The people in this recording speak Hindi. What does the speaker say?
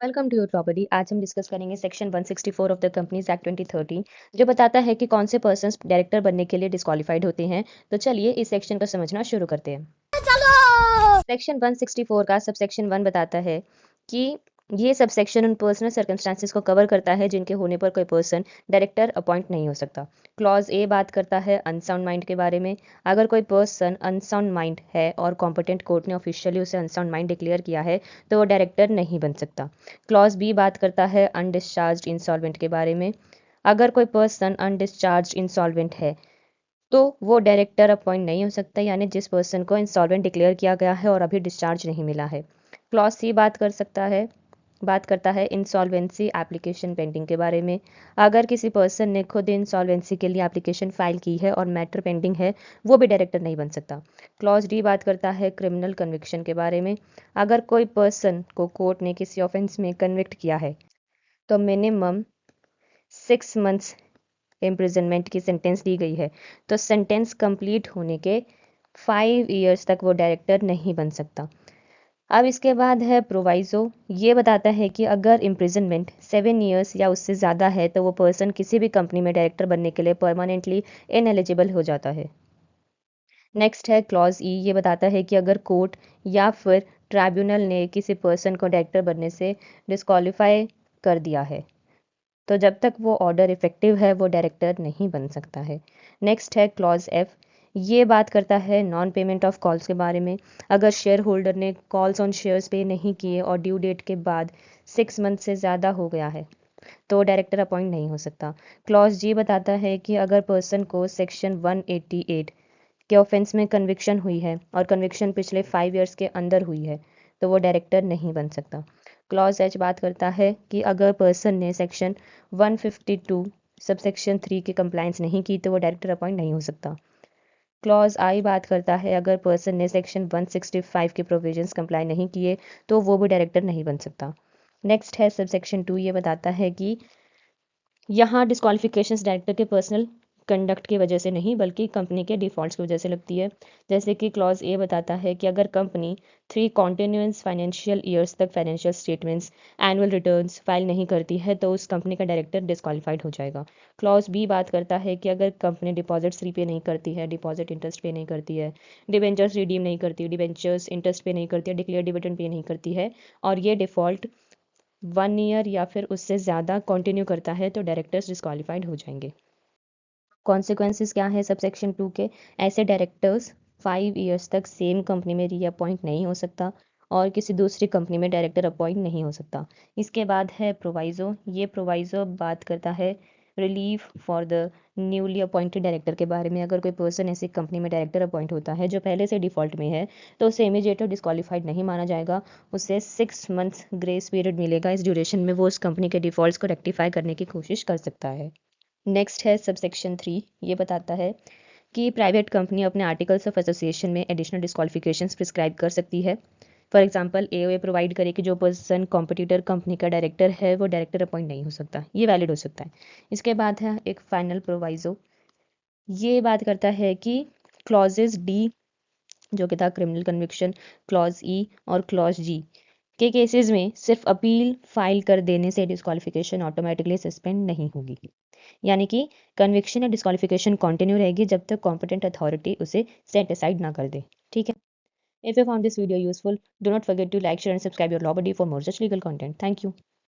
Welcome to your property. आज हम डिस्कस करेंगे section 164 of the companies act 2013 जो बताता है कि कौन से पर्सन्स डायरेक्टर बनने के लिए डिस्क्वालिफाइड होते हैं। तो चलिए इस सेक्शन को समझना शुरू करते हैं। सेक्शन 164 का सबसेक्शन 1 बताता है कि ये सबसेक्शन उन पर्सनल सर्कमस्टांसिस को कवर करता है जिनके होने पर कोई पर्सन डायरेक्टर अपॉइंट नहीं हो सकता। क्लॉज ए बात करता है अनसाउंड माइंड के बारे में। अगर कोई पर्सन अनसाउंड माइंड है और कॉम्पिटेंट कोर्ट ने ऑफिशियली उसे अनसाउंड माइंड डिक्लेयर किया है तो वो डायरेक्टर नहीं बन सकता। क्लॉज बी बात करता है अनडिस्चार्ज इंसॉल्वेंट के बारे में। अगर कोई पर्सन अनडिस्चार्ज इंसॉल्वेंट है तो वो डायरेक्टर अपॉइंट नहीं हो सकता, यानी जिस पर्सन को इंसॉल्वेंट डिक्लेयर किया गया है और अभी डिस्चार्ज नहीं मिला है। क्लॉज सी बात करता है इंसॉल्वेंसी एप्लीकेशन पेंडिंग के बारे में। अगर किसी पर्सन ने खुद इंसॉल्वेंसी के लिए एप्लीकेशन फाइल की है और मैटर पेंडिंग है, वो भी डायरेक्टर नहीं बन सकता। क्लॉज डी बात करता है क्रिमिनल कन्विक्शन के बारे में। अगर कोई पर्सन को कोर्ट ने किसी ऑफेंस में कन्विक्ट किया है तो मिनिमम 6 मंथ्स इम्प्रिजनमेंट की सेंटेंस दी गई है, तो सेंटेंस कंप्लीट होने के 5 इयर्स तक वो डायरेक्टर नहीं बन सकता। अब इसके बाद है प्रोवाइजो। ये बताता है कि अगर इम्प्रिजनमेंट 7 इयर्स या उससे ज़्यादा है तो वो पर्सन किसी भी कंपनी में डायरेक्टर बनने के लिए परमानेंटली इनएलिजिबल हो जाता है। नेक्स्ट है क्लॉज ई। ये बताता है कि अगर कोर्ट या फिर ट्राइब्यूनल ने किसी पर्सन को डायरेक्टर बनने से डिस्क्वालीफाई कर दिया है तो जब तक वो ऑर्डर इफेक्टिव है वो डायरेक्टर नहीं बन सकता है। नेक्स्ट है क्लॉज एफ। ये बात करता है नॉन पेमेंट ऑफ कॉल्स के बारे में। अगर शेयर होल्डर ने कॉल्स ऑन शेयर्स पे नहीं किए और ड्यू डेट के बाद 6 मंथ से ज़्यादा हो गया है तो डायरेक्टर अपॉइंट नहीं हो सकता। क्लॉज जी बताता है कि अगर पर्सन को सेक्शन 188 के ऑफेंस में कन्विक्शन हुई है और कन्विक्शन पिछले 5 इयर्स के अंदर हुई है तो वो डायरेक्टर नहीं बन सकता। क्लॉज एच बात करता है कि अगर पर्सन ने सेक्शन 152 सबसेक्शन 3 की कंप्लायंस नहीं की तो वो डायरेक्टर अपॉइंट नहीं हो सकता। क्लॉज आई बात करता है अगर पर्सन ने सेक्शन 165 के प्रोविजंस कंप्लाई नहीं किए तो वो भी डायरेक्टर नहीं बन सकता। नेक्स्ट है सबसेक्शन 2। ये बताता है कि यहाँ डिस्क्वालिफिकेशंस डायरेक्टर के पर्सनल कंडक्ट की वजह से नहीं बल्कि कंपनी के डिफॉल्ट्स की वजह से लगती है। जैसे कि क्लॉज ए बताता है कि अगर कंपनी 3 कॉन्टिन्यूस फाइनेंशियल ईयर्स तक financial statements annual returns file नहीं करती है तो उस कंपनी का डायरेक्टर डिस्क्वालीफाइड हो जाएगा। क्लॉज बी बात करता है कि अगर कंपनी डिपॉजिट्स रीपे नहीं करती है, डिपॉजिट इंटरेस्ट पे नहीं करती है, डिबेंचर्स रिडीम नहीं करती, डिबेंचर्स इंटरेस्ट पे नहीं करती है, डिक्लेयर डिविडेंड पे नहीं करती है और ये डिफॉल्ट 1 ईयर या फिर उससे ज़्यादा कंटिन्यू करता है तो डायरेक्टर्स डिस्क्वालीफाइड हो जाएंगे। कॉन्सिक्वेंसेस क्या है सबसेक्शन 2 के? ऐसे डायरेक्टर्स 5 इयर्स तक सेम कंपनी में रीअपॉइंट नहीं हो सकता और किसी दूसरी कंपनी में डायरेक्टर अपॉइंट नहीं हो सकता। इसके बाद है प्रोवाइजो। ये प्रोवाइजो बात करता है relief for the newly appointed director के बारे में। अगर कोई पर्सन ऐसी कंपनी में डायरेक्टर अपॉइंट होता है जो पहले से डिफॉल्ट में है तो उसे इमीडिएट डिस्क्वालीफाइड नहीं माना जाएगा। उसे 6 मंथ्स ग्रेस पीरियड मिलेगा। इस ड्यूरेशन में वो उस कंपनी के डिफॉल्ट्स को रेक्टिफाई करने की कोशिश कर सकता है। नेक्स्ट है सबसेक्शन 3। ये बताता है कि प्राइवेट कंपनी अपने आर्टिकल्स ऑफ एसोसिएशन में एडिशनल डिस्क्वालिफिकेशंस प्रिस्क्राइब कर सकती है। फॉर एग्जांपल एओए प्रोवाइड करे कि जो पर्सन कॉम्पिटिटर कंपनी का डायरेक्टर है वो डायरेक्टर अपॉइंट नहीं हो सकता। ये वैलिड हो सकता है। इसके बाद है एक फाइनल प्रोवाइजो। ये बात करता है कि क्लॉजेज डी जो कि था क्रिमिनल कन्विक्शन, क्लॉज ई और क्लॉज जी के केसेस में सिर्फ अपील फाइल कर देने से डिस्क्वालिफिकेशन ऑटोमेटिकली सस्पेंड नहीं होगी, यानी कि कन्विक्शन या डिस्क्वालिफिकेशन कंटिन्यू रहेगी जब तक कॉम्पिटेंट अथॉरिटी उसे सेट असाइड ना कर दे। ठीक है। If you found this video useful, do not forget to like, share and subscribe your law buddy for more such legal content. Thank you.